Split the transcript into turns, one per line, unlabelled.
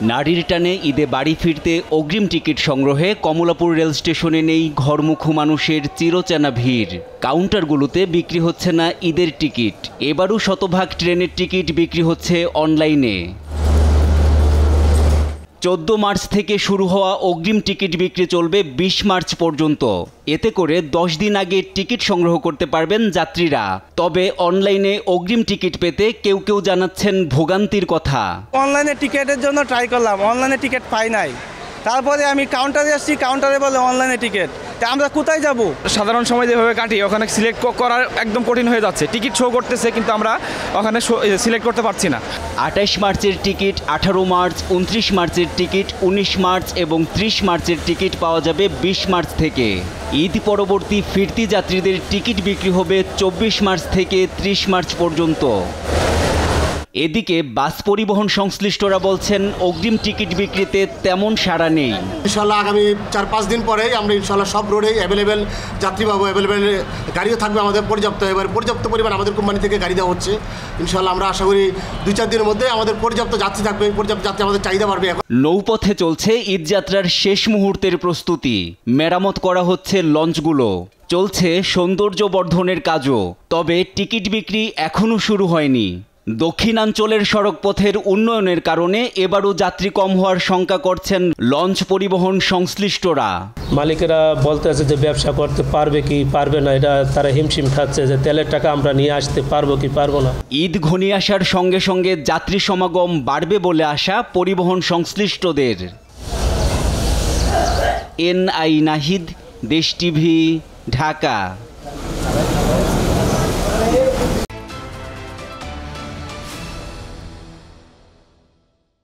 নারীর টানে ঈদে বাড়ি ফিরতে অগ্রিম টিকিট সংগ্রহে কমলাপুর রেল স্টেশনে নেই ঘরমুখো মানুষের চিরচেনা ভিড়। কাউন্টারগুলোতে বিক্রি হচ্ছে না ঈদের টিকিট। এবারও শতভাগ ট্রেনের টিকিট বিক্রি হচ্ছে অনলাইনে। 14 মার্চ থেকে শুরু হওয়া অগ্রিম টিকিট বিক্রি চলবে 20 মার্চ পর্যন্ত। এতে করে 10 দিন আগে টিকিট সংগ্রহ করতে পারবেন যাত্রীরা। তবে অনলাইনে অগ্রিম টিকিট পেতে কেউ কেউ জানাচ্ছেন ভোগান্তির কথা।
অনলাইনে টিকিটের জন্য ট্রাই করলাম, অনলাইনে টিকিট পাই নাই। তারপরে আমি কাউন্টারে আসছি, কাউন্টারে বলে অনলাইনে টিকিট। তা আমরা কোথায় যাব?
সাধারণ সময় যেভাবে কাটি ওখানে সিলেক্ট করা একদম কঠিন হয়ে যাচ্ছে। টিকিট শো করতেছে কিন্তু আমরা ওখানে সিলেক্ট করতে পারছি না।
28 মার্চের টিকিট 18 মার্চ, 29 মার্চের টিকিট 19 মার্চ এবং 30 মার্চের টিকিট পাওয়া যাবে 20 মার্চ থেকে। ঈদ পরবর্তী ফিরতি যাত্রীদের টিকিট বিক্রি হবে 24 মার্চ থেকে 30 মার্চ পর্যন্ত। এদিকে বাস পরিবহন সংশ্লিষ্টরা বলছেন অগ্রিম টিকিট বিক্রিতে তেমন সাড়া নেই।
ইনশাল্লাহ আগামী 4-5 দিন পরেই আমরা ইনশাল্লাহ সব রোডে অ্যাভেলেবেল যাত্রী পাবো, অ্যাভেলেবেল গাড়িও থাকবে আমাদের পর্যাপ্ত। এবার পর্যাপ্ত পরিমাণ আমাদের কোম্পানি থেকে গাড়ি দেওয়া হচ্ছে। ইনশাল্লাহ আমরা আশা করি 2-4 দিনের মধ্যে আমাদের পর্যাপ্ত যাত্রী থাকবে, পর্যাপ্ত যাত্রী আমাদের চাহিদা বাড়বে।
নৌপথে চলছে ঈদযাত্রার শেষ মুহূর্তের প্রস্তুতি। মেরামত করা হচ্ছে লঞ্চগুলো, চলছে সৌন্দর্য বর্ধনের কাজও। তবে টিকিট বিক্রি এখনও শুরু হয়নি। দক্ষিণাঞ্চলের সড়কপথের উন্নয়নের কারণে এবারও যাত্রী কম হওয়ার শঙ্কা করছেন লঞ্চ পরিবহন সংশ্লিষ্টরা।
মালিকেরা বলতেছে যে ব্যবসা করতে পারবে কি পারবে না, এটা তারা হিমশিম খাচ্ছে যে তেলের টাকা আমরা নিয়ে আসতে পারবো কি পারবো না।
ঈদ ঘনিয়ে আসার সঙ্গে সঙ্গে যাত্রী সমাগম বাড়বে বলে আশা পরিবহন সংশ্লিষ্টদের। NI নাহিদ, দেশ টিভি, ঢাকা।